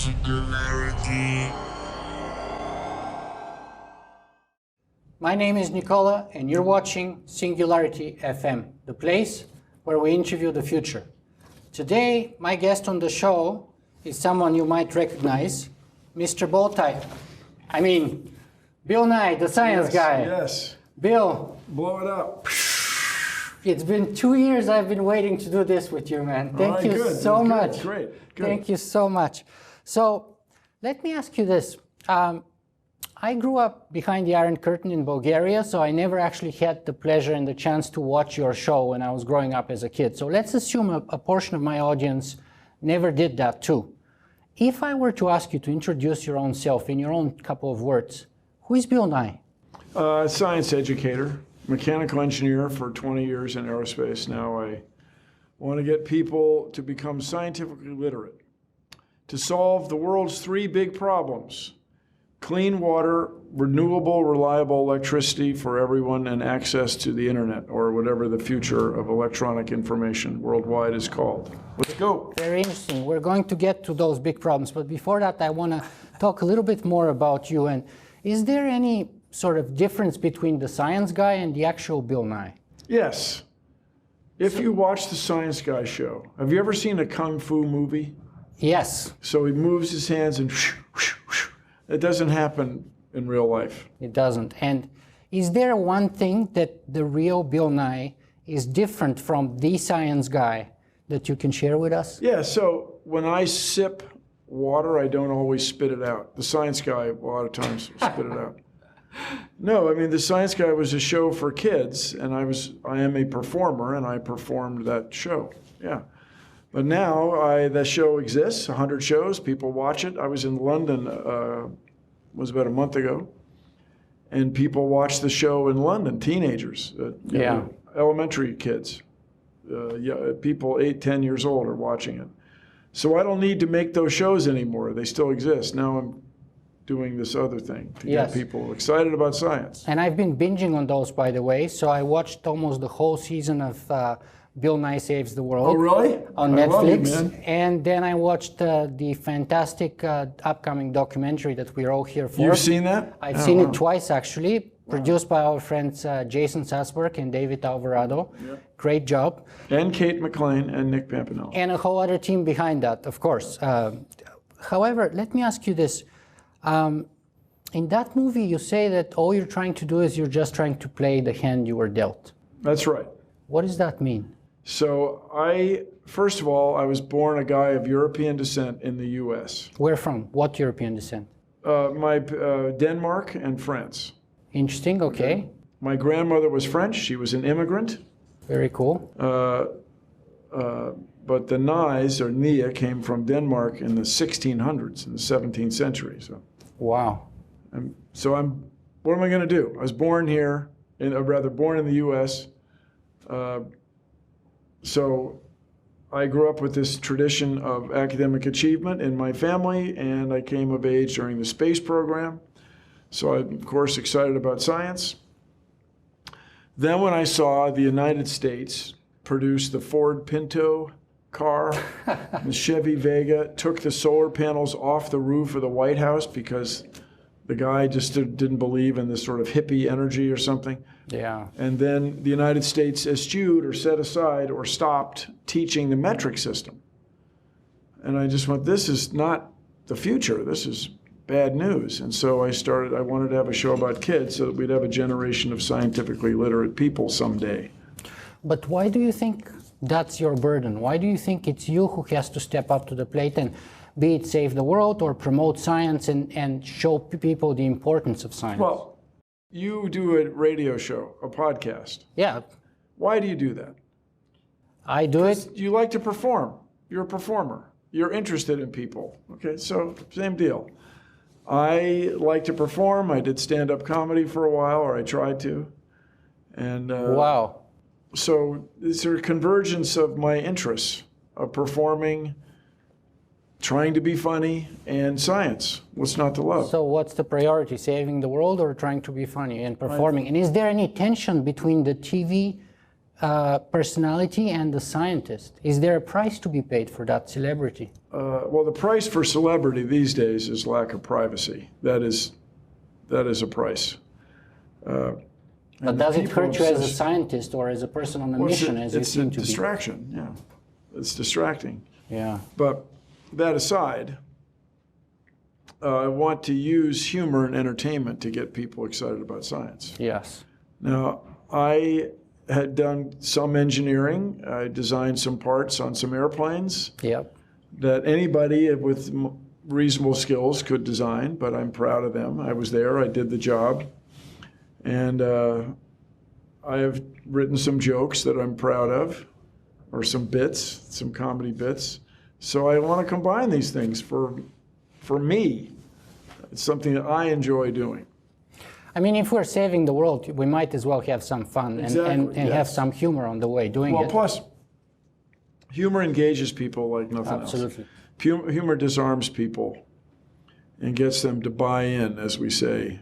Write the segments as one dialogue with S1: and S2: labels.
S1: Singularity.
S2: My name is Nicola, and you're watching Singularity FM, the place where we interview the future. Today, my guest on the show is someone you might recognize, Mr. Bill Nye, the science guy.
S3: Yes.
S2: Bill.
S3: Blow it up.
S2: It's been 2 years I've been waiting to do this with you, man. Thank you so much.
S3: Great. Good.
S2: Thank you so much. So, let me ask you this. I grew up behind the Iron Curtain in Bulgaria, so I never actually had the pleasure and the chance to watch your show when I was growing up as a kid. So let's assume a portion of my audience never did that too. If I were to ask you to introduce your own self in your own couple of words, who is Bill Nye?
S3: Science educator, mechanical engineer for 20 years in aerospace. Now I want to get people to become scientifically literate, to solve the world's three big problems: clean water, renewable, reliable electricity for everyone, and access to the internet, or whatever the future of electronic information worldwide is called. Let's go.
S2: Very interesting. We're going to get to those big problems, but before that, I want to talk a little bit more about you. And is there any sort of difference between the science guy and the actual Bill Nye?
S3: Yes. If you watch the Science Guy show, have you ever seen a kung fu movie?
S2: Yes.
S3: So he moves his hands and it doesn't happen in real life.
S2: It doesn't. And is there one thing that the real Bill Nye is different from the science guy that you can share with us?
S3: Yeah, so when I sip water, I don't always spit it out. The Science Guy, a lot of times, will spit it out. No, I mean, the Science Guy was a show for kids, and I am a performer, and I performed that show. Yeah. But now the show exists, 100 shows, people watch it. I was in London, was about a month ago, and people watch the show in London, teenagers, elementary kids, people 8, 10 years old are watching it. So I don't need to make those shows anymore. They still exist. Now I'm doing this other thing to get people excited about science.
S2: And I've been binging on those, by the way, so I watched almost the whole season of Bill Nye Saves the World.
S3: Oh, really?
S2: On Netflix.
S3: Love you, man.
S2: And then I watched the fantastic upcoming documentary that we're all here for.
S3: You've seen that?
S2: I've seen it twice, actually, produced by our friends Jason Sussberg and David Alvarado. Yeah. Great job.
S3: And Kate McLean and Nick Pampinello.
S2: And a whole other team behind that, of course. However, let me ask you this. In that movie, you say that all you're trying to do is you're just trying to play the hand you were dealt.
S3: That's right.
S2: What does that mean?
S3: So first of all, I was born a guy of European descent in the U.S.
S2: Where from? What European descent?
S3: Denmark and France.
S2: Interesting, okay.
S3: My grandmother was French. She was an immigrant.
S2: Very cool.
S3: But the Nyes, or Nye, came from Denmark in the 1600s, in the 17th century. So.
S2: Wow.
S3: What am I going to do? I was born here, born in the U.S., so I grew up with this tradition of academic achievement in my family, and I came of age during the space program. So I'm, of course, excited about science. Then when I saw the United States produce the Ford Pinto car, the Chevy Vega, took the solar panels off the roof of the White House because the guy just didn't believe in this sort of hippie energy or something.
S2: Yeah.
S3: And then the United States eschewed or set aside or stopped teaching the metric system. And I just went, this is not the future. This is bad news. And so I wanted to have a show about kids so that we'd have a generation of scientifically literate people someday.
S2: But why do you think that's your burden? Why do you think it's you who has to step up to the plate and be it save the world or promote science and show people the importance of science?
S3: Well, you do a radio show, a podcast.
S2: Yeah.
S3: Why do you do that?
S2: I do it.
S3: You like to perform. You're a performer. You're interested in people. Okay, so same deal. I like to perform. I did stand-up comedy for a while, or I tried to. And
S2: wow.
S3: So it's a convergence of my interests of performing, trying to be funny, and science. What's not to love?
S2: So what's the priority, saving the world or trying to be funny and performing? And is there any tension between the TV personality and the scientist. Is there a price to be paid for that celebrity?
S3: Well, the price for celebrity these days is lack of privacy. That is a price.
S2: But does it hurt you as a scientist or as a person on a mission, as you seem to be?
S3: It's a distraction, yeah. It's distracting.
S2: Yeah.
S3: But that aside, I want to use humor and entertainment to get people excited about science.
S2: Yes.
S3: Now, I had done some engineering. I designed some parts on some airplanes.
S2: Yep.
S3: That anybody with reasonable skills could design, but I'm proud of them. I was there, I did the job, and I have written some jokes that I'm proud of, or some bits, some comedy bits. So I want to combine these things for me. It's something that I enjoy doing.
S2: I mean, if we're saving the world, we might as well have some fun and yes. have some humor on the way doing it.
S3: Well, plus, humor engages people like nothing
S2: Absolutely.
S3: else. Humor disarms people and gets them to buy in, as we say,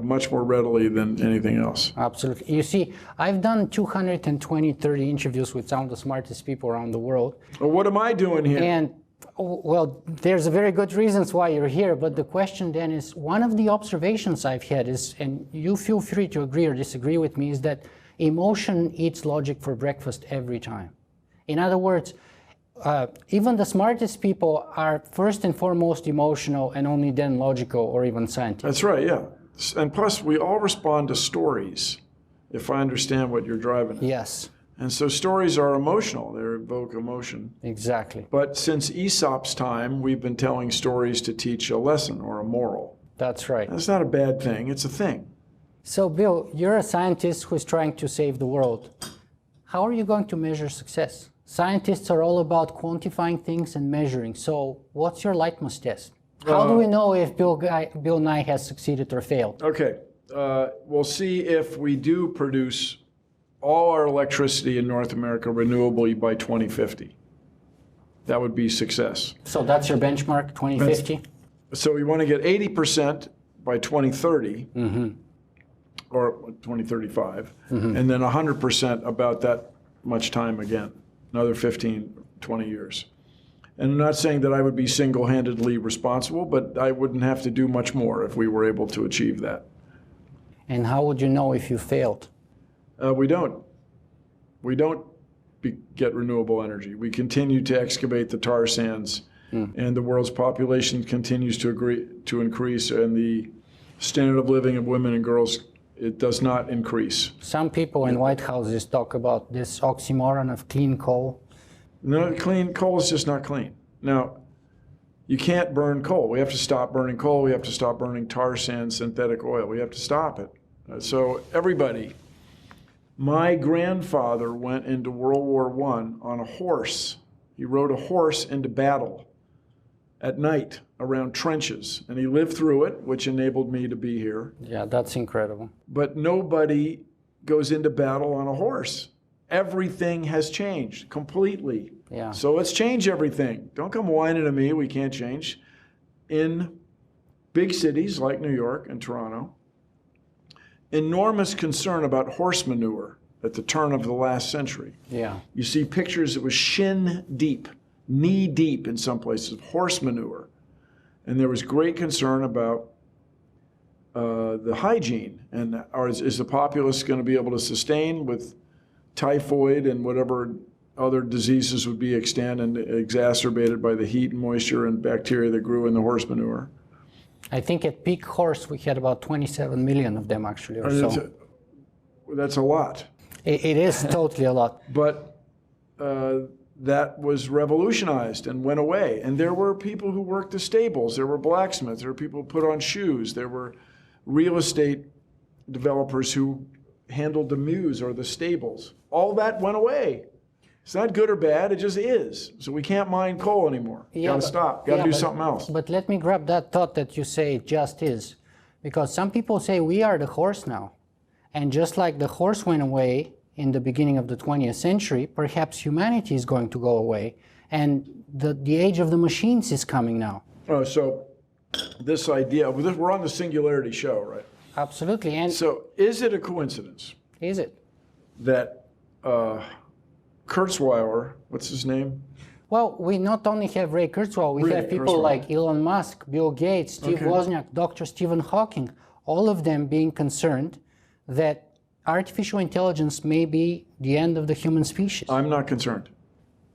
S3: much more readily than anything else.
S2: Absolutely. You see, I've done 30 interviews with some of the smartest people around the world.
S3: Well, what am I doing here?
S2: And, well, there's a very good reasons why you're here, but the question then is, one of the observations I've had is, and you feel free to agree or disagree with me, is that emotion eats logic for breakfast every time. In other words, even the smartest people are first and foremost emotional and only then logical or even scientific.
S3: That's right, yeah. And plus, we all respond to stories, if I understand what you're driving at.
S2: Yes.
S3: And so stories are emotional. They evoke emotion.
S2: Exactly.
S3: But since Aesop's time, we've been telling stories to teach a lesson or a moral.
S2: That's right.
S3: That's not a bad thing. It's a thing.
S2: So, Bill, you're a scientist who's trying to save the world. How are you going to measure success? Scientists are all about quantifying things and measuring. So what's your litmus test? How do we know if Bill Nye has succeeded or failed?
S3: Okay. We'll see if we do produce all our electricity in North America renewably by 2050. That would be success.
S2: So that's your benchmark, 2050?
S3: So we want to get 80% by 2030, or 2035, and then 100% about that much time again, another 15, 20 years. And I'm not saying that I would be single-handedly responsible, but I wouldn't have to do much more if we were able to achieve that.
S2: And how would you know if you failed?
S3: We don't. We don't get renewable energy. We continue to excavate the tar sands, and the world's population continues to increase, and the standard of living of women and girls, it does not increase.
S2: Some people in White Houses talk about this oxymoron of clean coal.
S3: No, clean coal is just not clean. Now, you can't burn coal. We have to stop burning coal. We have to stop burning tar sand, synthetic oil. We have to stop it. So everybody, my grandfather went into World War I on a horse. He rode a horse into battle at night around trenches, and he lived through it, which enabled me to be here.
S2: Yeah, that's incredible.
S3: But nobody goes into battle on a horse. Everything has changed completely.
S2: Yeah.
S3: So let's change everything. Don't come whining at me, we can't change. In big cities like New York and Toronto, enormous concern about horse manure at the turn of the last century.
S2: Yeah. You
S3: see pictures that was shin deep, knee deep in some places, of horse manure. And there was great concern about the hygiene. And is the populace going to be able to sustain with typhoid and whatever other diseases would be extant and exacerbated by the heat and moisture and bacteria that grew in the horse manure?
S2: I think at peak horse we had about 27 million of them actually, or so.
S3: That's a lot.
S2: It is totally a lot.
S3: But that was revolutionized and went away. And there were people who worked the stables. There were blacksmiths. There were people who put on shoes. There were real estate developers who handled the mews or the stables. All that went away. It's not good or bad, it just is. So we can't mine coal anymore. Gotta stop, gotta do something else.
S2: But let me grab that thought that you say it just is. Because some people say we are the horse now. And just like the horse went away in the beginning of the 20th century, perhaps humanity is going to go away. And the age of the machines is coming now.
S3: Oh, so this idea, we're on the Singularity show, right?
S2: Absolutely. And
S3: so is it a coincidence?
S2: Is it?
S3: That Kurzweil, what's his name?
S2: Well, we not only have Ray Kurzweil, we have people like Elon Musk, Bill Gates, Steve Wozniak, Dr. Stephen Hawking, all of them being concerned that artificial intelligence may be the end of the human species.
S3: I'm not concerned.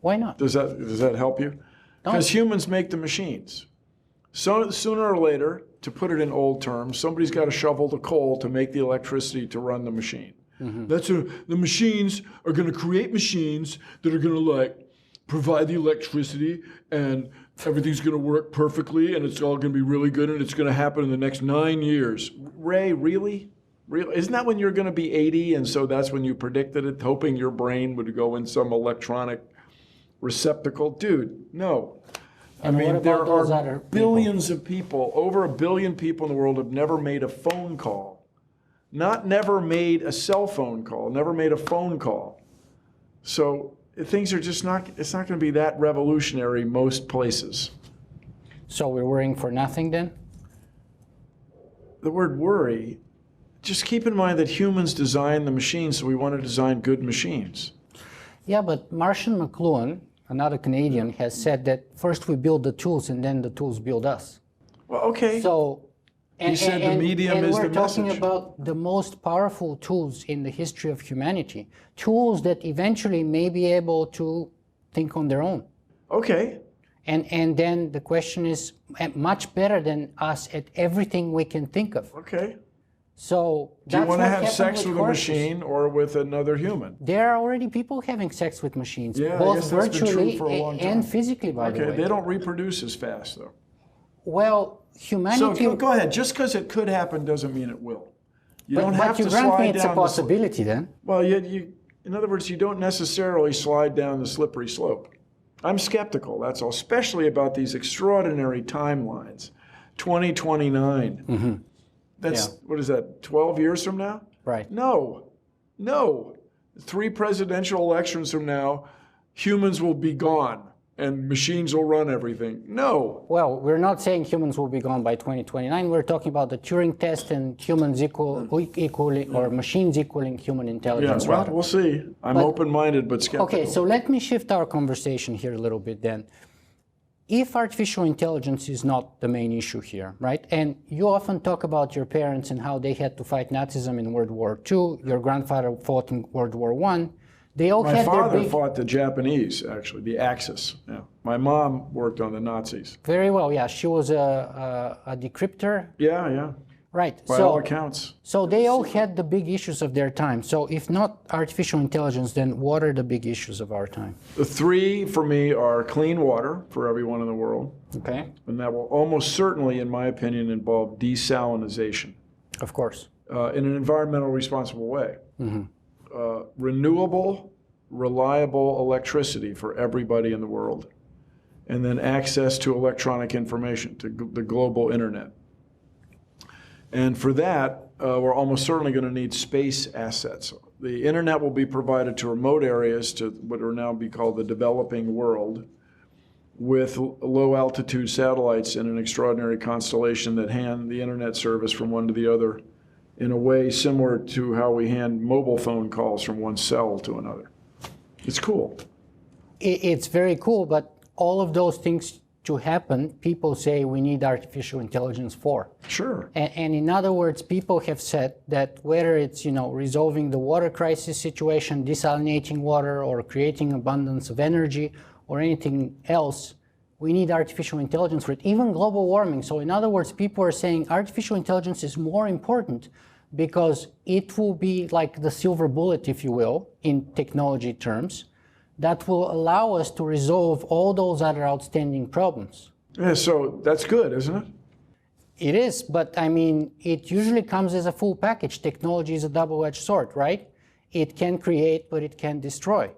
S2: Why not?
S3: Does that help you? Because humans make the machines. So sooner or later, to put it in old terms, somebody's got to shovel the coal to make the electricity to run the machine. The machines are going to create machines that are going to like provide the electricity, and everything's going to work perfectly, and it's all going to be really good, and it's going to happen in the next 9 years. Ray, really? Really? Isn't that when you're going to be 80, and so that's when you predicted it, hoping your brain would go in some electronic receptacle? Dude, no.
S2: And
S3: I mean, there are
S2: billions
S3: of people, over 1 billion people in the world have never made a phone call. Never made a cell phone call, never made a phone call. So things are just not, it's not going to be that revolutionary most places.
S2: So we're worrying for nothing then?
S3: The word worry, just keep in mind that humans design the machines, so we want to design good machines.
S2: Yeah, but Marshall McLuhan, another Canadian, has said that first we build the tools and then the tools build us.
S3: Well, okay.
S2: So,
S3: he said the medium is the
S2: message. We're talking
S3: message.
S2: about the most powerful tools in the history of humanity. Tools that eventually may be able to think on their own.
S3: Okay.
S2: And then the question is much better than us at everything we can think of.
S3: Okay.
S2: So
S3: do you want to have sex with a
S2: horses.
S3: machine or with another human?
S2: There are already people having sex with machines,
S3: Yeah, I
S2: both
S3: guess that's been true
S2: virtually
S3: for a long time.
S2: and physically, by the way.
S3: Okay, they don't reproduce as fast, though.
S2: Well, humanity...
S3: So go ahead. Just because it could happen doesn't mean it will. You don't have
S2: but you
S3: to
S2: grant
S3: slide
S2: me it's a
S3: down
S2: possibility then.
S3: Well, in other words, you don't necessarily slide down the slippery slope. I'm skeptical, that's all, especially about these extraordinary timelines. 2029.
S2: Mm-hmm.
S3: That's, what is that, 12 years from now?
S2: Right.
S3: No. 3 presidential elections from now, humans will be gone and machines will run everything. No.
S2: Well, we're not saying humans will be gone by 2029. We're talking about the Turing test and humans equaling or machines equaling human intelligence.
S3: Yeah, well, we'll see. I'm open-minded but skeptical.
S2: Okay, so let me shift our conversation here a little bit then. If artificial intelligence is not the main issue here, right? And you often talk about your parents and how they had to fight Nazism in World War II. Your grandfather fought in World War I. They all
S3: My
S2: had
S3: father
S2: their big...
S3: fought the Japanese, actually, the Axis. Yeah. My mom worked on the Nazis.
S2: Very well, yeah. She was a decryptor.
S3: Yeah.
S2: Right.
S3: By all accounts.
S2: So they all had the big issues of their time. So if not artificial intelligence, then what are the big issues of our time?
S3: The 3 for me are clean water for everyone in the world.
S2: Okay.
S3: And that will almost certainly, in my opinion, involve desalinization.
S2: Of course.
S3: In an environmental responsible way.
S2: Mm-hmm.
S3: Renewable, reliable electricity for everybody in the world. And then access to electronic information, to the global internet. And for that, we're almost certainly going to need space assets. The internet will be provided to remote areas, to what are now be called the developing world, with low altitude satellites in an extraordinary constellation that hand the internet service from one to the other in a way similar to how we hand mobile phone calls from one cell to another. It's cool.
S2: It's very cool, but all of those things to happen, people say we need artificial intelligence for.
S3: Sure.
S2: And in other words, people have said that whether it's, resolving the water crisis situation, desalinating water, or creating abundance of energy, or anything else, we need artificial intelligence for it, even global warming. So in other words, people are saying artificial intelligence is more important because it will be like the silver bullet, if you will, in technology terms, that will allow us to resolve all those other outstanding problems.
S3: Yeah, so that's good, isn't it?
S2: It is, but I mean, it usually comes as a full package. Technology is a double-edged sword, right? It can create, but it can destroy.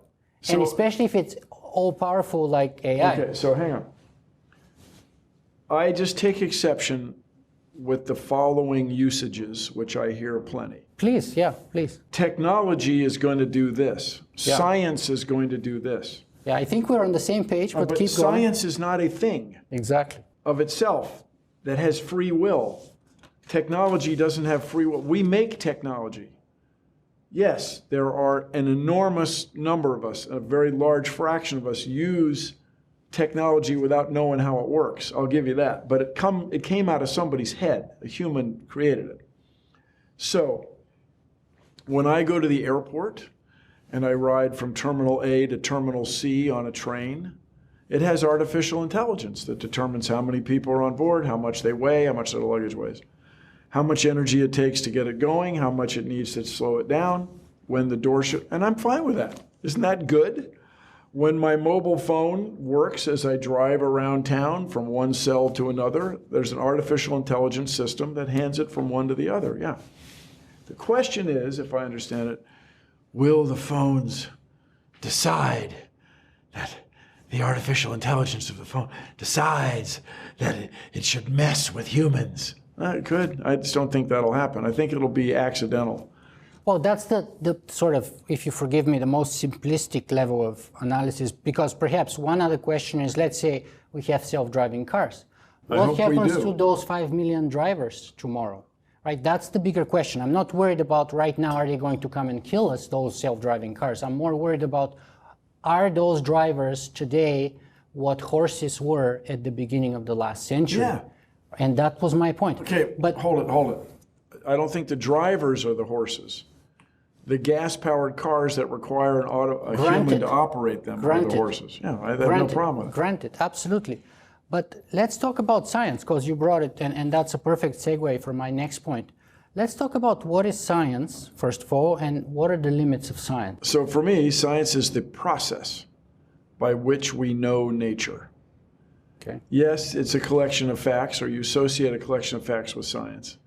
S2: So, and especially if it's all-powerful like AI.
S3: Okay, so hang on. I just take exception with the following usages, which I hear plenty.
S2: Please, yeah, please.
S3: Technology is going to do this.
S2: Yeah.
S3: Science is going to do this.
S2: Yeah, I think we're on the same page, but keep going.
S3: Science is not a thing
S2: Exactly.
S3: of itself that has free will. Technology doesn't have free will. We make technology. yes, there are an enormous number of us, a very large fraction of us use technology without knowing how it works. I'll give you that. But it came out of somebody's head. A human created it. So when I go to the airport and I ride from Terminal A to Terminal C on a train, it has artificial intelligence that determines how many people are on board, how much they weigh, how much their luggage weighs, how much energy it takes to get it going, how much it needs to slow it down, when the door should, and I'm fine with that. Isn't that good? When my mobile phone works as I drive around town from one cell to another, there's an artificial intelligence system that hands it from one to the other, yeah. The question is, if I understand it, will the phones decide that the artificial intelligence of the phone decides that it should mess with humans? It could. I just don't think that'll happen. I think it'll be accidental.
S2: Well, that's the sort of, if you forgive me, the most simplistic level of analysis, because perhaps one other question is, let's say we have self-driving cars. What happens to those 5 million drivers tomorrow? Right? That's the bigger question. I'm not worried about right now, are they going to come and kill us, those self-driving cars? I'm more worried about, are those drivers today what horses were at the beginning of the last century? Yeah. And that was my point.
S3: Okay, but hold it. I don't think the drivers are the horses. The gas-powered cars that require a human to operate them are the horses. Yeah, I have no problem with it.
S2: Granted, absolutely. But let's talk about science, because you brought it, and that's a perfect segue for my next point. Let's talk about what is science, first of all, and what are the limits of science?
S3: So for me, science is the process by which we know nature.
S2: Okay.
S3: Yes, it's a collection of facts, or you associate a collection of facts with science.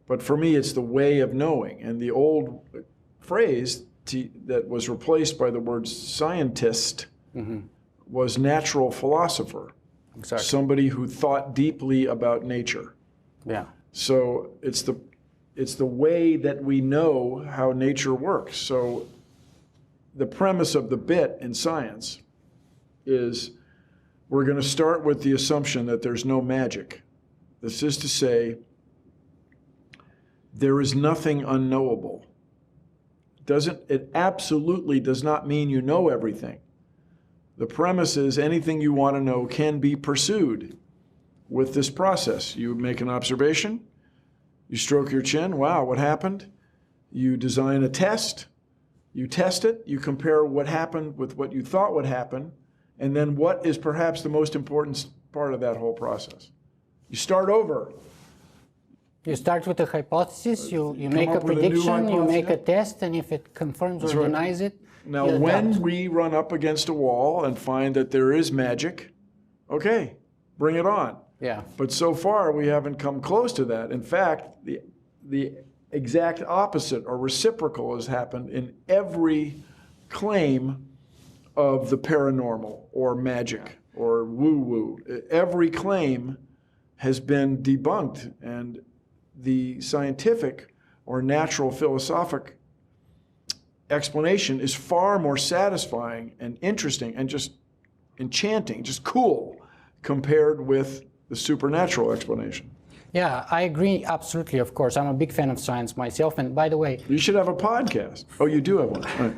S3: But for me, it's the way of knowing. And the old phrase that was replaced by the word scientist was natural philosopher.
S2: Exactly.
S3: Somebody who thought deeply about nature.
S2: Yeah.
S3: So it's the way that we know how nature works. So the premise of the bit in science is we're going to start with the assumption that there's no magic. This is to say, there is nothing unknowable. It absolutely does not mean you know everything. The premise is anything you want to know can be pursued with this process. You make an observation, you stroke your chin, wow, what happened? You design a test, you test it, you compare what happened with what you thought would happen, and then what is perhaps the most important part of that whole process. You start over.
S2: You start with a hypothesis, you make a prediction, you make a test, and if it confirms or denies it,
S3: now, when we run up against a wall and find that there is magic, okay, bring it on.
S2: Yeah.
S3: But so far, we haven't come close to that. In fact, the exact opposite or reciprocal has happened in every claim of the paranormal or magic or woo-woo. Every claim has been debunked, and the scientific or natural philosophic explanation is far more satisfying and interesting and just enchanting, just cool, compared with the supernatural explanation.
S2: Yeah, I agree, absolutely, of course. I'm a big fan of science myself, and by the way...
S3: You should have a podcast. Oh, you do have one. Right.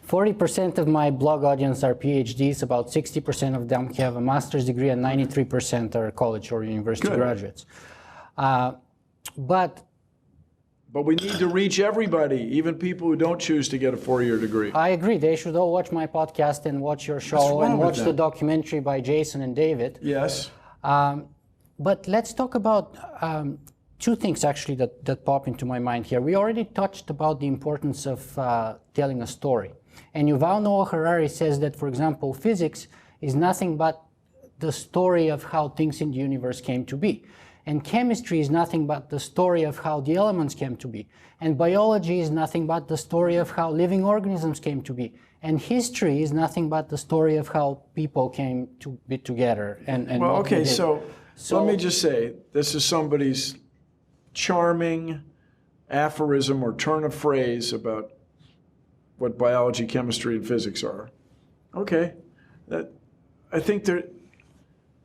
S2: 40% of my blog audience are PhDs, about 60% of them have a master's degree, and 93% are college or university graduates.
S3: But we need to reach everybody, even people who don't choose to get a 4-year degree.
S2: I agree. They should all watch my podcast and watch your show and watch the documentary by Jason and David.
S3: Yes.
S2: But let's talk about two things actually that pop into my mind here. We already touched about the importance of telling a story. And Yuval Noah Harari says that, for example, physics is nothing but the story of how things in the universe came to be. And chemistry is nothing but the story of how the elements came to be. And biology is nothing but the story of how living organisms came to be. And history is nothing but the story of how people came to be together.
S3: Well, okay, so let me just say, this is somebody's charming aphorism or turn of phrase about what biology, chemistry, and physics are. Okay, I think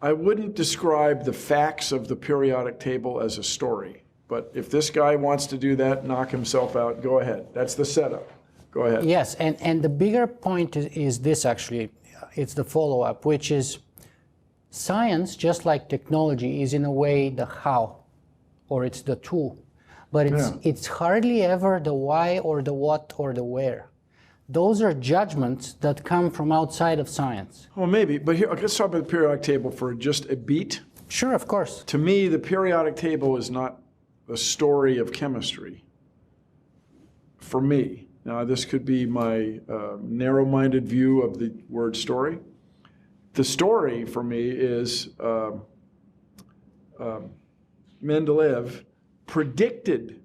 S3: I wouldn't describe the facts of the periodic table as a story. But if this guy wants to do that, knock himself out, go ahead. That's the setup. Go ahead.
S2: Yes, and the bigger point is this actually. It's the follow-up, which is science, just like technology, is in a way the how, or it's the tool. But it's hardly ever the why or the what or the where. Those are judgments that come from outside of science.
S3: Well, maybe, but here, let's talk about the periodic table for just a beat.
S2: Sure, of course.
S3: To me, the periodic table is not a story of chemistry. For me. Now, this could be my narrow-minded view of the word story. The story, for me, is Mendeleev predicted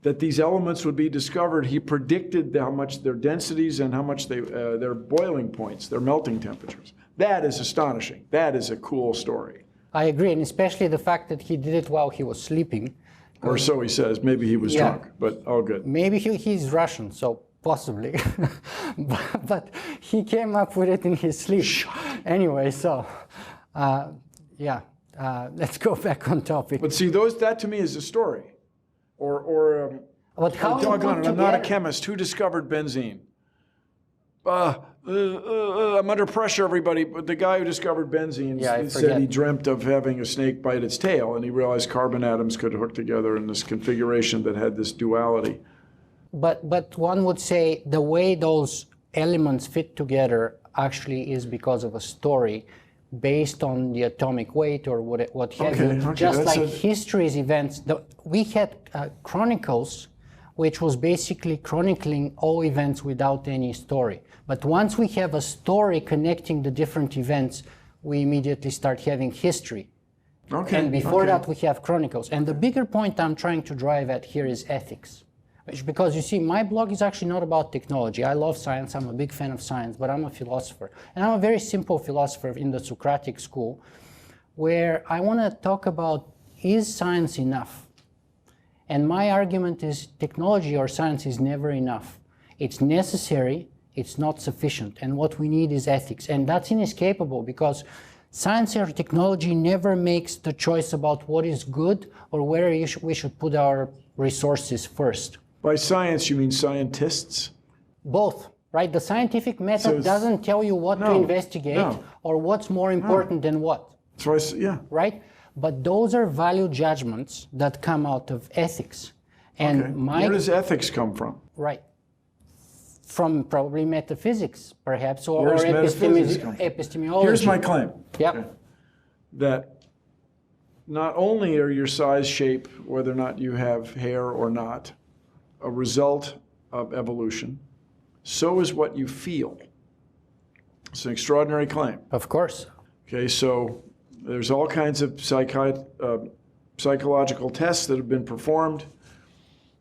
S3: that these elements would be discovered. He predicted how much their densities and how much their boiling points, their melting temperatures. That is astonishing. That is a cool story.
S2: I agree, and especially the fact that he did it while he was sleeping.
S3: Or so he says. Maybe he was drunk, but all good.
S2: Maybe he's Russian, so possibly. but he came up with it in his sleep. Anyway, so let's go back on topic.
S3: But see, that to me is a story.
S2: But how
S3: doggone it, I'm not a chemist. Who discovered benzene? I'm under pressure, everybody. But the guy who discovered benzene said he dreamt of having a snake bite its tail, and he realized carbon atoms could hook together in this configuration that had this duality.
S2: But one would say the way those elements fit together actually is because of a story based on the atomic weight or what have you. Just like history's events. We had chronicles, which was basically chronicling all events without any story. But once we have a story connecting the different events, we immediately start having history. And before that, we have chronicles. And the bigger point I'm trying to drive at here is ethics. Because you see, my blog is actually not about technology. I love science. I'm a big fan of science, but I'm a philosopher. And I'm a very simple philosopher in the Socratic school, where I want to talk about, is science enough? And my argument is technology or science is never enough. It's necessary, it's not sufficient. And what we need is ethics. And that's inescapable because science or technology never makes the choice about what is good or where we should put our resources first.
S3: By science, you mean scientists?
S2: Both, right? The scientific method doesn't tell you what to investigate or what's more important than what.
S3: That's right,
S2: Right? But those are value judgments that come out of ethics. And
S3: where does ethics come from?
S2: Right. From probably metaphysics, perhaps, or epistemology.
S3: Here's my claim.
S2: Yep.
S3: Okay. That not only are your size, shape, whether or not you have hair or not, a result of evolution, so is what you feel. It's an extraordinary claim.
S2: Of course.
S3: Okay, so there's all kinds of psychological tests that have been performed.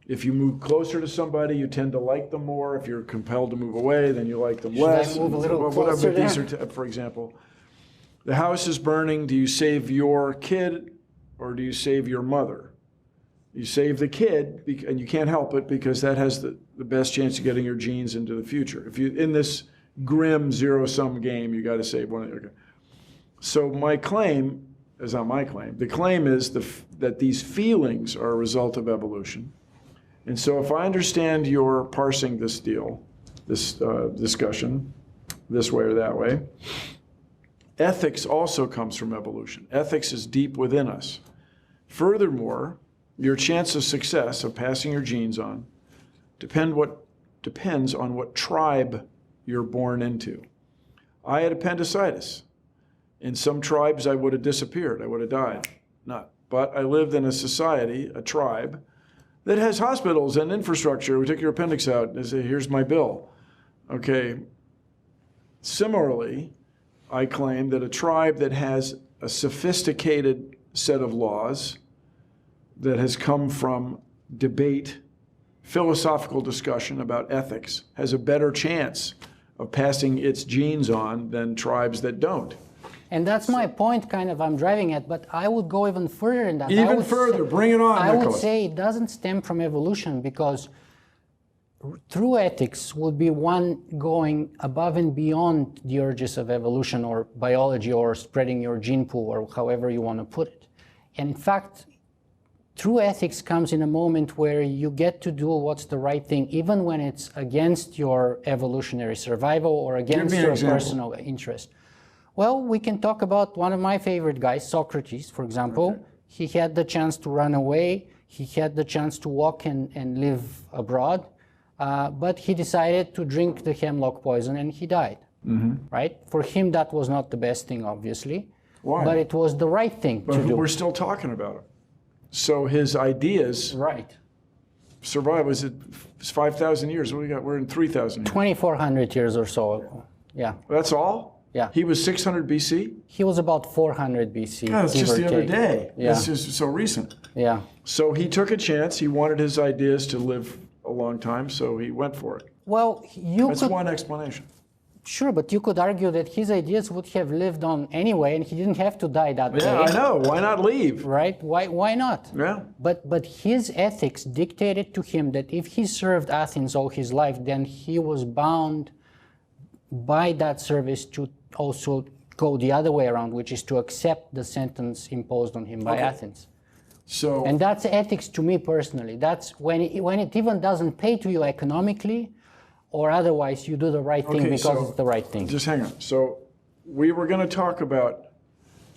S3: If you move closer to somebody, you tend to like them more. If you're compelled to move away, then you like them less.
S2: Should I move a little closer
S3: these are, for example, the house is burning. Do you save your kid or do you save your mother? You save the kid, and you can't help it because that has the best chance of getting your genes into the future. If you in this grim zero-sum game, you got to save one. Okay. So my claim is not my claim. The claim is that these feelings are a result of evolution. And so if I understand you're parsing this deal, this discussion, this way or that way, ethics also comes from evolution. Ethics is deep within us. Furthermore, your chance of success, of passing your genes on, depends on what tribe you're born into. I had appendicitis. In some tribes, I would have disappeared. I would have died. But I lived in a society, a tribe, that has hospitals and infrastructure. We take your appendix out and say, here's my bill. Okay. Similarly, I claim that a tribe that has a sophisticated set of laws that has come from debate, philosophical discussion about ethics, has a better chance of passing its genes on than tribes that don't.
S2: And that's my point, kind of, I'm driving at, but I would go even further in that.
S3: Even further, bring it on,
S2: I
S3: Nicholas.
S2: would say it doesn't stem from evolution because true ethics would be one going above and beyond the urges of evolution or biology or spreading your gene pool or however you want to put it. In fact, true ethics comes in a moment where you get to do what's the right thing, even when it's against your evolutionary survival or against your personal interest. Well, we can talk about one of my favorite guys, Socrates, for example. Okay. He had the chance to run away. He had the chance to walk and live abroad. But he decided to drink the hemlock poison and he died, right? For him, that was not the best thing, obviously.
S3: Why?
S2: But it was the right thing to do.
S3: But we're still talking about it. So his ideas survive. Was it 5,000 years? What do we got? We're in 3,000 years.
S2: 2,400 years or so, yeah.
S3: That's all?
S2: Yeah.
S3: He was 600 BC?
S2: He was about 400 BC.
S3: Yeah, it's just the other day.
S2: Yeah.
S3: It's just so recent.
S2: Yeah.
S3: So he took a chance. He wanted his ideas to live a long time, so he went for it.
S2: Well,
S3: That's one explanation.
S2: Sure, but you could argue that his ideas would have lived on anyway, and he didn't have to die that day.
S3: Yeah, I know. Why not leave?
S2: Right? Why not?
S3: Yeah.
S2: But his ethics dictated to him that if he served Athens all his life, then he was bound by that service to also go the other way around, which is to accept the sentence imposed on him by Athens.
S3: So,
S2: and that's ethics to me personally. That's when it even doesn't pay to you economically, or otherwise you do the right thing because it's the right thing.
S3: Just hang on. So we were going to talk about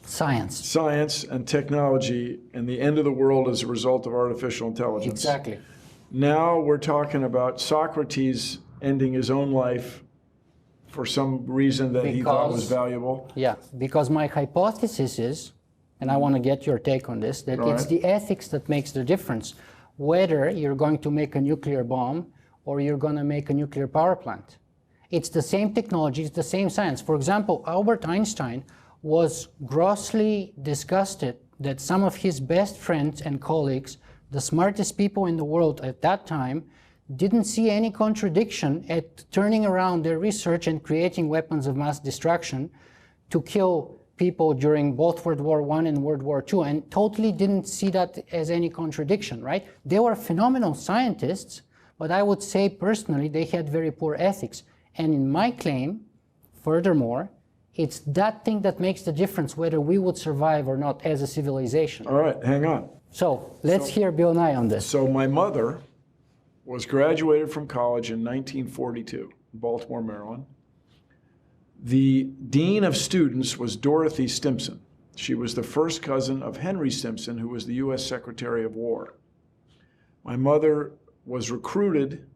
S3: science and technology and the end of the world as a result of artificial intelligence.
S2: Exactly.
S3: Now we're talking about Socrates ending his own life for some reason that he thought was valuable.
S2: Yeah, because my hypothesis is, and I want to get your take on this, that it's the ethics that makes the difference. Whether you're going to make a nuclear bomb or you're going to make a nuclear power plant. It's the same technology, it's the same science. For example, Albert Einstein was grossly disgusted that some of his best friends and colleagues, the smartest people in the world at that time, didn't see any contradiction at turning around their research and creating weapons of mass destruction to kill people during both World War I and World War II, and totally didn't see that as any contradiction, right? They were phenomenal scientists, but I would say personally they had very poor ethics. And in my claim, furthermore, it's that thing that makes the difference whether we would survive or not as a civilization.
S3: All right, hang on.
S2: So let's hear Bill Nye on this.
S3: So my mother was graduated from college in 1942 in Baltimore, Maryland. The dean of students was Dorothy Stimson. She was the first cousin of Henry Stimson, who was the U.S. Secretary of War. My mother was recruited.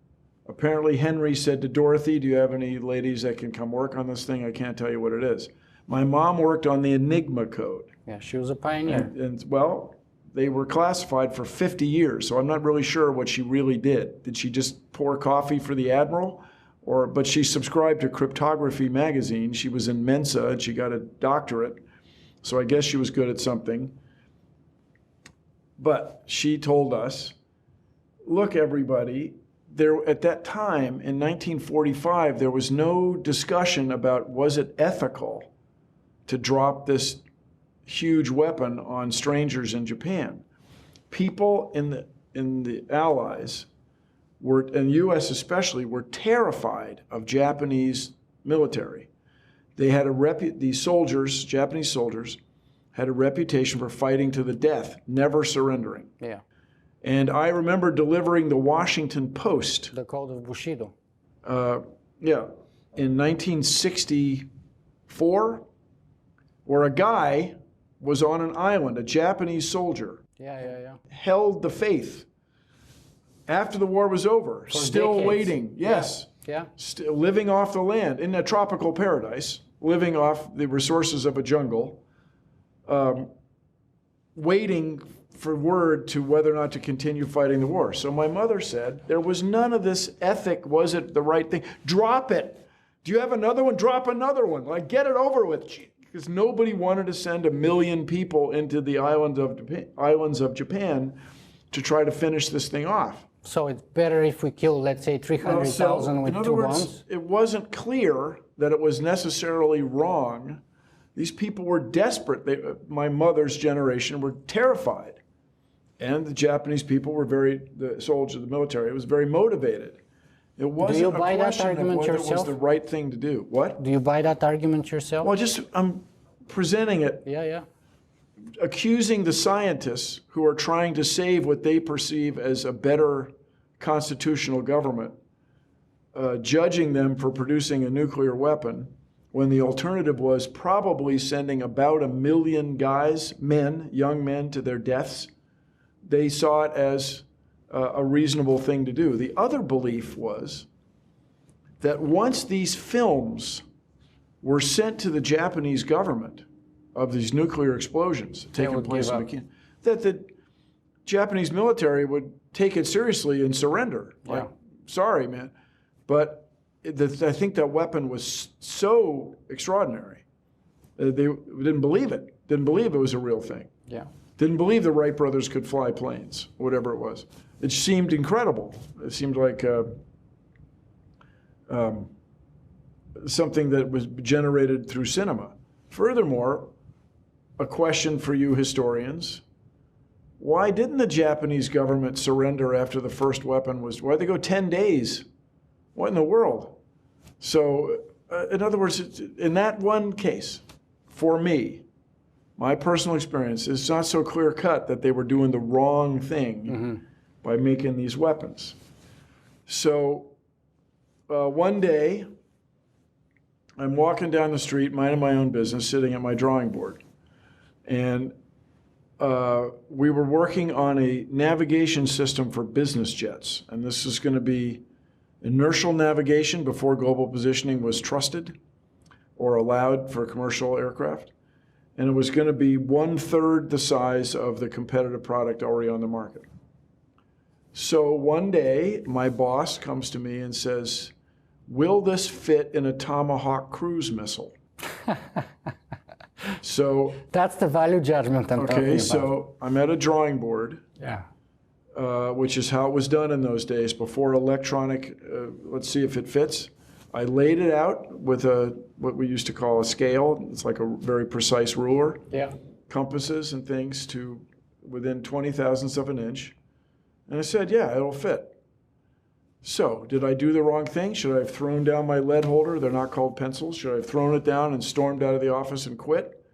S3: Apparently Henry said to Dorothy, do you have any ladies that can come work on this thing? I can't tell you what it is. My mom worked on the Enigma code.
S2: Yeah, she was a pioneer.
S3: And well, they were classified for 50 years, so I'm not really sure what she really did. Did she just pour coffee for the admiral? But she subscribed to Cryptography magazine. She was in Mensa and she got a doctorate. So I guess she was good at something. But she told us, look, everybody, at that time in 1945, there was no discussion about was it ethical to drop this huge weapon on strangers in Japan. People in the Allies and U.S. especially, were terrified of Japanese military. They had these soldiers, Japanese soldiers, had a reputation for fighting to the death, never surrendering.
S2: Yeah.
S3: And I remember delivering the Washington Post.
S2: The Code of Bushido.
S3: In 1964, where a guy was on an island, a Japanese soldier, held the faith. After the war was over, still waiting, still living off the land in a tropical paradise, living off the resources of a jungle, waiting for word to whether or not to continue fighting the war. So my mother said, there was none of this ethic, was it the right thing? Drop it. Do you have another one? Drop another one. Like, get it over with. Because nobody wanted to send 1 million people into the islands of Japan to try to finish this thing off.
S2: So it's better if we kill, let's say, 300,000 with 2 bombs?
S3: In other words, it wasn't clear that it was necessarily wrong. These people were desperate. My mother's generation were terrified. And the Japanese people were the soldiers of the military, was very motivated. It wasn't a question of whether it was the right thing to do. What?
S2: Do you buy that argument yourself?
S3: Well, I'm presenting it. accusing the scientists who are trying to save what they perceive as a better constitutional government, judging them for producing a nuclear weapon, when the alternative was probably sending about 1 million guys, men, young men, to their deaths. They saw it as a reasonable thing to do. The other belief was that once these films were sent to the Japanese government of these nuclear explosions taking place in Bikini, that the Japanese military would take it seriously and surrender. Like, sorry, man. But I think that weapon was so extraordinary. They didn't believe it. Didn't believe it was a real thing.
S2: Yeah.
S3: Didn't believe the Wright brothers could fly planes, whatever it was. It seemed incredible. It seemed like something that was generated through cinema. Furthermore, a question for you historians: why didn't the Japanese government surrender after the first weapon was? Why'd they go 10 days? What in the world? So, in other words, in that one case, for me, my personal experience, it's not so clear cut that they were doing the wrong thing by making these weapons. So, one day, I'm walking down the street, minding my own business, sitting at my drawing board. And we were working on a navigation system for business jets. And this is going to be inertial navigation before global positioning was trusted or allowed for commercial aircraft. And it was going to be 1/3 the size of the competitive product already on the market. So one day, my boss comes to me and says, "Will this fit in a Tomahawk cruise missile?" So
S2: that's the value judgment I'm talking about.
S3: Okay, so I'm at a drawing board, which is how it was done in those days before electronic. Let's see if it fits. I laid it out with what we used to call a scale. It's like a very precise ruler. Compasses and things to within 20 thousandths of an inch. And I said, yeah, it'll fit. So, did I do the wrong thing? Should I have thrown down my lead holder? They're not called pencils. Should I have thrown it down and stormed out of the office and quit?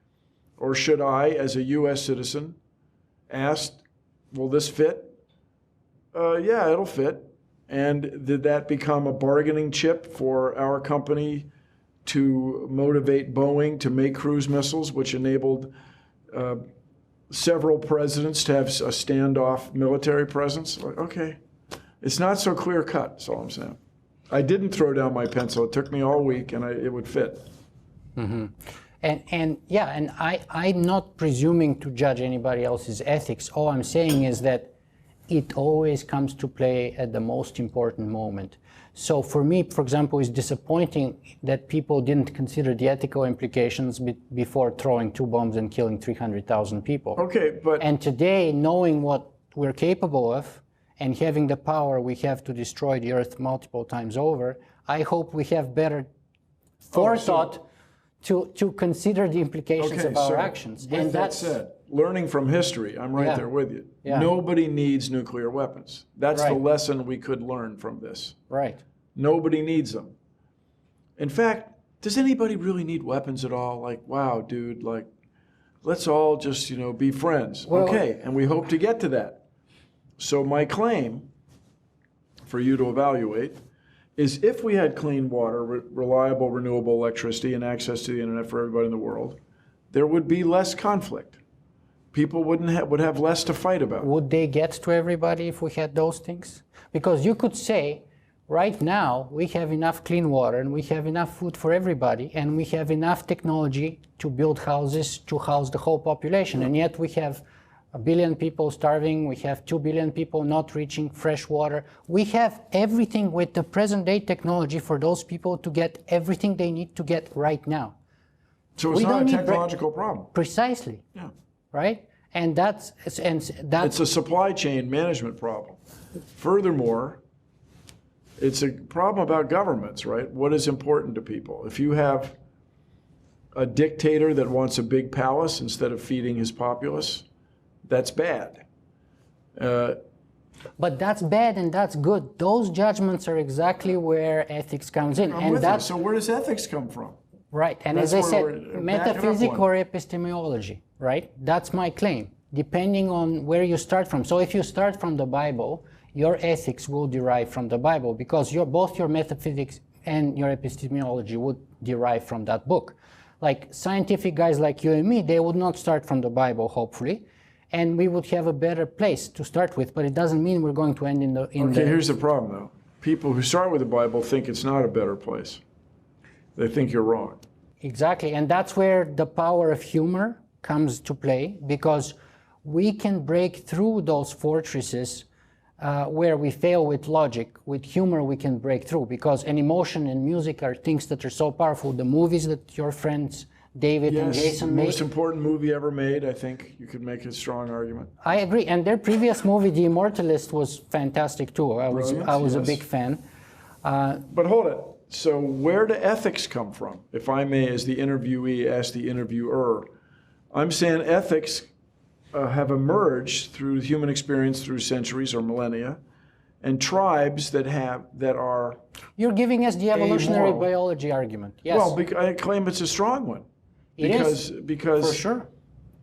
S3: Or should I, as a U.S. citizen, ask, will this fit? Yeah, it'll fit. And did that become a bargaining chip for our company to motivate Boeing to make cruise missiles, which enabled several presidents to have a standoff military presence? Okay. It's not so clear cut, that's all I'm saying. I didn't throw down my pencil. It took me all week, and it would fit.
S2: And I'm not presuming to judge anybody else's ethics. All I'm saying is that it always comes to play at the most important moment. So for me, for example, it's disappointing that people didn't consider the ethical implications before throwing 2 bombs and killing 300,000 people.
S3: Okay, but...
S2: And today, knowing what we're capable of, and having the power we have to destroy the Earth multiple times over, I hope we have better forethought to consider the implications of our actions.
S3: With that said, learning from history, I'm right there with you. Nobody needs nuclear weapons. That's the lesson we could learn from this. Nobody needs them. In fact, does anybody really need weapons at all? Like, wow, dude, like, let's all just, be friends. Okay, and we hope to get to that. So my claim for you to evaluate is if we had clean water, reliable, renewable electricity, and access to the internet for everybody in the world, there would be less conflict. People would have less to fight about.
S2: Would they get to everybody if we had those things? Because you could say, right now, we have enough clean water, and we have enough food for everybody, and we have enough technology to build houses to house the whole population, and yet we have 1 billion people starving, we have 2 billion people not reaching fresh water. We have everything with the present day technology for those people to get everything they need to get right now.
S3: So it's not a technological problem.
S2: Precisely.
S3: Yeah.
S2: Right? And that's
S3: it's a supply chain management problem. Furthermore, it's a problem about governments, right? What is important to people? If you have a dictator that wants a big palace instead of feeding his populace, that's bad.
S2: But that's bad and that's good. Those judgments are exactly where ethics comes in.
S3: So where does ethics come from?
S2: Right, and
S3: That's
S2: as I
S3: where
S2: said,
S3: we're backing up
S2: metaphysics
S3: on.
S2: or epistemology, right? That's my claim, depending on where you start from. So if you start from the Bible, your ethics will derive from the Bible because both your metaphysics and your epistemology would derive from that book. Like scientific guys like you and me, they would not start from the Bible, hopefully, and we would have a better place to start with, but it doesn't mean we're going to end in the...
S3: Okay, here's the problem, though. People who start with the Bible think it's not a better place. They think you're wrong.
S2: Exactly, and that's where the power of humor comes to play, because we can break through those fortresses where we fail with logic. With humor, we can break through, because an emotion and music are things that are so powerful. The movies that your friends David and Jason made.
S3: Most important movie ever made, I think you could make a strong argument.
S2: I agree, and their previous movie, The Immortalist, was fantastic too. I was a big fan.
S3: But hold it. So where do ethics come from? If I may, as the interviewee, ask the interviewer. I'm saying ethics have emerged through human experience through centuries or millennia, and tribes that are.
S2: You're giving us the evolutionary
S3: amoral.
S2: Biology argument. Yes.
S3: Well, I claim it's a strong one. Because
S2: for sure.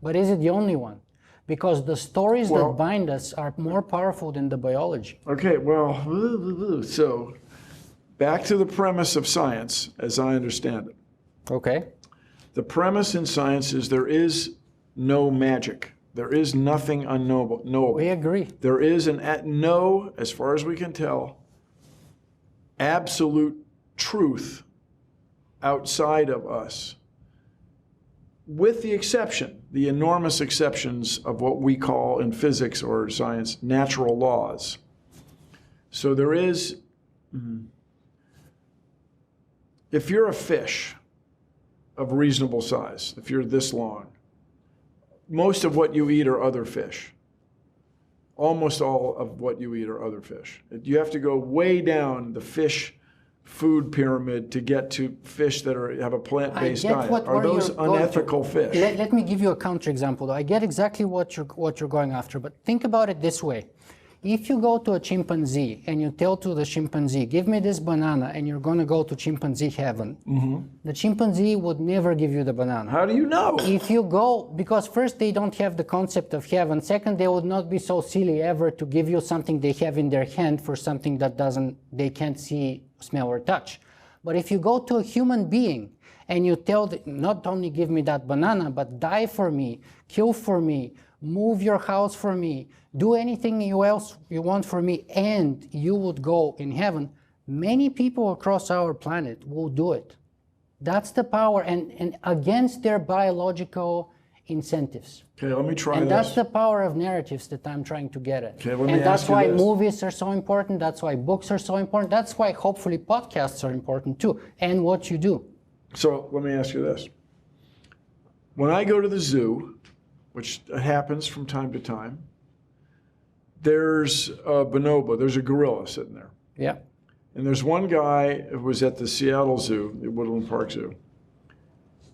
S2: But is it the only one? Because the stories that bind us are more powerful than the biology.
S3: Okay, well, so back to the premise of science, as I understand it.
S2: Okay.
S3: The premise in science is there is no magic. There is nothing unknowable.
S2: We agree.
S3: There is no, as far as we can tell, absolute truth outside of us, with the exception, the enormous exceptions of what we call in physics or science natural laws. So there is, if you're a fish of reasonable size, if you're this long, most of what you eat are other fish. Almost all of what you eat are other fish. You have to go way down the fish food pyramid to get to fish that have a plant-based diet. Are those unethical fish?
S2: Let me give you a counterexample, though. I get exactly what you're going after, but think about it this way. If you go to a chimpanzee and you tell to the chimpanzee, give me this banana and you're going to go to chimpanzee heaven, the chimpanzee would never give you the banana.
S3: How do you know?
S2: If you go, because first they don't have the concept of heaven. Second, they would not be so silly ever to give you something they have in their hand for something that they can't see, smell, or touch. But if you go to a human being and you tell them, not only give me that banana, but die for me, kill for me, move your house for me, do anything else you want for me, and you would go in heaven, many people across our planet will do it. That's the power, and against their biological incentives.
S3: Okay, let me try this.
S2: And that's the power of narratives that I'm trying to get at.
S3: Okay, let me
S2: and that's
S3: ask you
S2: why
S3: this.
S2: movies are so important, that's why books are so important, that's why hopefully podcasts are important too, and what you do.
S3: So let me ask you this. When I go to the zoo, which happens from time to time, there's a bonobo, there's a gorilla sitting there.
S2: Yeah.
S3: And there's one guy who was at the Seattle Zoo, the Woodland Park Zoo,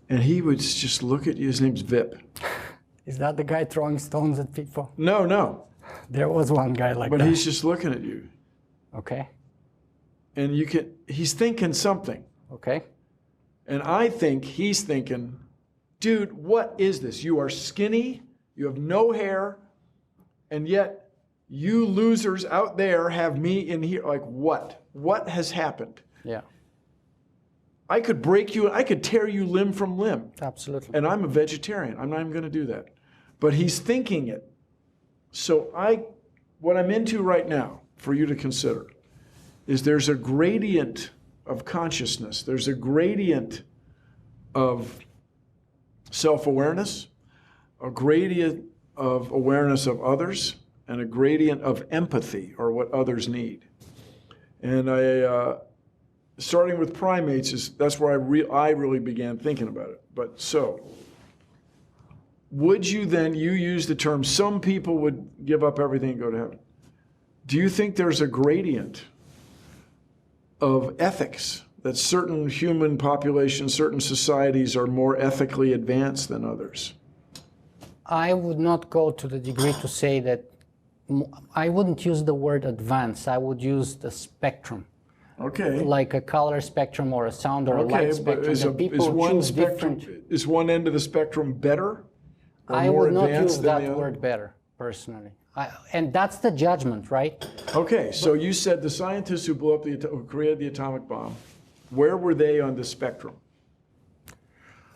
S3: and he would just look at you. His name's Vip.
S2: Is that the guy throwing stones at people?
S3: No.
S2: There was one guy like that.
S3: But he's just looking at you.
S2: Okay.
S3: And he's thinking something.
S2: Okay.
S3: And I think he's thinking, dude, what is this? You are skinny, you have no hair, and yet you losers out there have me in here. Like, what? What has happened?
S2: Yeah.
S3: I could break you, I could tear you limb from limb.
S2: Absolutely.
S3: And I'm a vegetarian. I'm not even going to do that. But he's thinking it. So what I'm into right now, for you to consider, is there's a gradient of consciousness. There's a gradient of self-awareness, a gradient of awareness of others, and a gradient of empathy, or what others need. And starting with primates, that's where I really began thinking about it. But so, would you then, you use the term, some people would give up everything and go to heaven. Do you think there's a gradient of ethics, that certain human populations, certain societies are more ethically advanced than others?
S2: I would not go to the degree to say that. I wouldn't use the word advanced. I would use the spectrum.
S3: Okay.
S2: like a color spectrum or a sound or a
S3: Okay,
S2: light
S3: but
S2: spectrum.
S3: is,
S2: that people
S3: one
S2: choose
S3: spectrum,
S2: different.
S3: is one end of the spectrum better or
S2: I
S3: more
S2: would not
S3: advanced
S2: use
S3: than
S2: that
S3: the other?
S2: word better, personally. And that's the judgment, right?
S3: Okay, so you said the scientists who blew up who created the atomic bomb, where were they on the spectrum?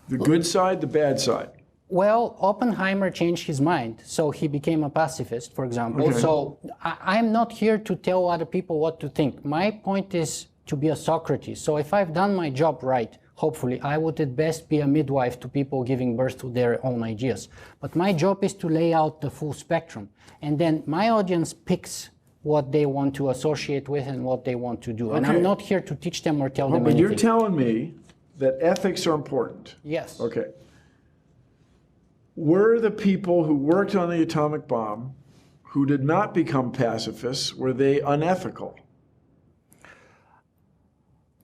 S3: The good side, the bad side?
S2: Well, Oppenheimer changed his mind, so he became a pacifist, for example.
S3: Okay.
S2: So I'm not here to tell other people what to think. My point is to be a Socrates. So if I've done my job right, hopefully, I would at best be a midwife to people giving birth to their own ideas. But my job is to lay out the full spectrum. And then my audience picks what they want to associate with and what they want to do. And I'm not here to teach them or tell them
S3: But
S2: anything.
S3: you're telling me that ethics are important.
S2: Yes.
S3: Okay. Were the people who worked on the atomic bomb, who did not become pacifists, were they unethical?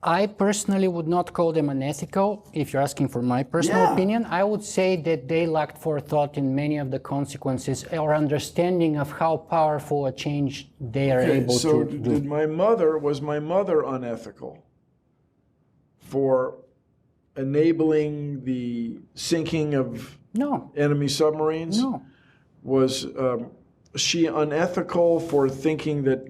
S2: I personally would not call them unethical. If you're asking for my personal opinion, I would say that they lacked forethought in many of the consequences or understanding of how powerful a change they are able
S3: so
S2: to do.
S3: was my mother unethical for enabling the sinking of
S2: No,
S3: enemy submarines?
S2: no.
S3: Was she unethical for thinking that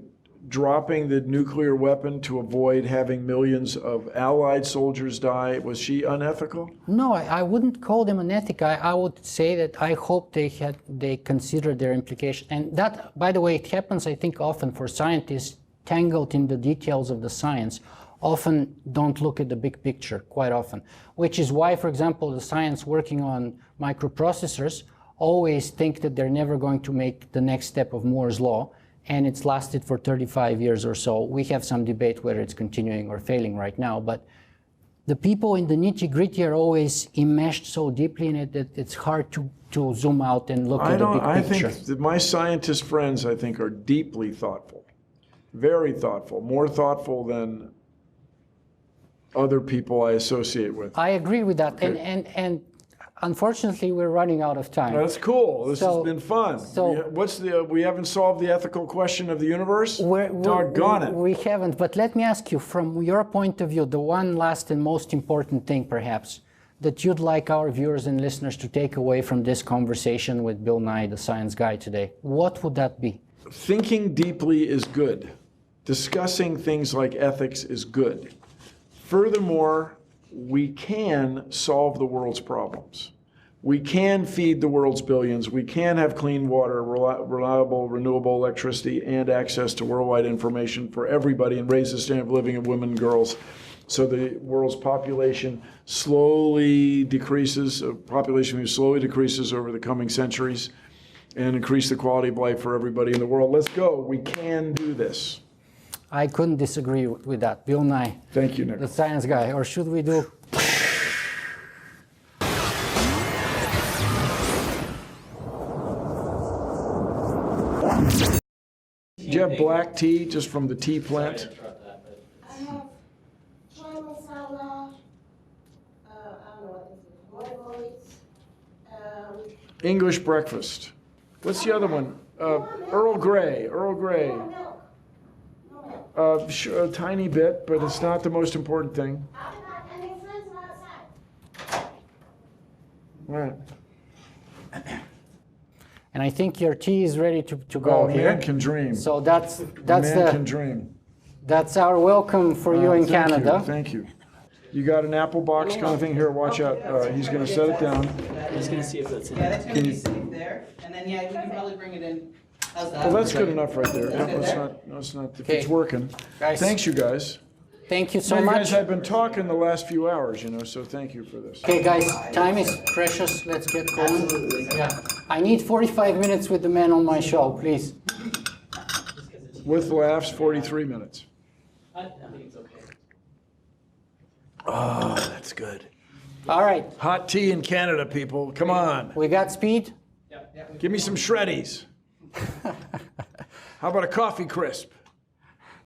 S3: dropping the nuclear weapon to avoid having millions of Allied soldiers die, was she unethical?
S2: No, I wouldn't call them unethical. I would say that I hope they consider their implication. And that, by the way, it happens, I think, often for scientists tangled in the details of the science, often don't look at the big picture quite often, which is why, for example, the science working on microprocessors always think that they're never going to make the next step of Moore's law, and it's lasted for 35 years or so. We have some debate whether it's continuing or failing right now, but the people in the nitty-gritty are always enmeshed so deeply in it that it's hard to zoom out and look at the big picture.
S3: I think that my scientist friends, I think, are deeply thoughtful, very thoughtful, more thoughtful than other people I associate with.
S2: I agree with that,
S3: Okay.
S2: and unfortunately, we're running out of time.
S3: That's cool. This has been fun.
S2: So
S3: we haven't solved the ethical question of the universe? Doggone it.
S2: We haven't, but let me ask you, from your point of view, the one last and most important thing, perhaps, that you'd like our viewers and listeners to take away from this conversation with Bill Nye, the science guy today, what would that be?
S3: Thinking deeply is good. Discussing things like ethics is good. Furthermore, we can solve the world's problems. We can feed the world's billions. We can have clean water, reliable, renewable electricity, and access to worldwide information for everybody, and raise the standard of living of women and girls so the world's population slowly decreases, population slowly decreases over the coming centuries, and increase the quality of life for everybody in the world. Let's go. We can do this.
S2: I couldn't disagree with that. Bill Nye.
S3: Thank you, Nick.
S2: The science guy. Or should we do...
S3: Do you have black tea just from the tea plant?
S1: I have chai masala, I don't know what this is, white
S3: English breakfast. What's the other one? Earl Grey. Earl Grey.
S1: no milk. No milk.
S3: Sure, a tiny bit, but it's not the most important thing.
S1: And your friends are outside.
S3: All right.
S2: And I think your tea is ready to go
S3: Oh,
S2: here.
S3: man can dream.
S2: So that's
S3: Man can dream.
S2: that's our welcome for you in
S3: Thank
S2: Canada.
S3: You, thank you. You got an apple box kind of thing here. Watch out. He's going to set it down.
S4: I'm just gonna see if that's in.
S5: Yeah, that's gonna be sitting there, and then, yeah, we can probably bring it in. How's that?
S3: Well, that's good enough right there. No, it's not. If
S2: Okay.
S3: it's working.
S2: Guys.
S3: Thanks, you guys.
S2: Thank you so
S3: You
S2: much.
S3: guys have been talking the last few hours, so thank you for this.
S2: Okay, guys, time is precious. Let's get going. Yeah. I need 45 minutes with the man on my show, please.
S3: With laughs, 43 minutes.
S4: I think it's okay.
S3: Oh, that's good.
S2: All right,
S3: Hot tea in Canada, people. Come on.
S2: we got speed.
S3: Give me some shreddies. How about a coffee crisp?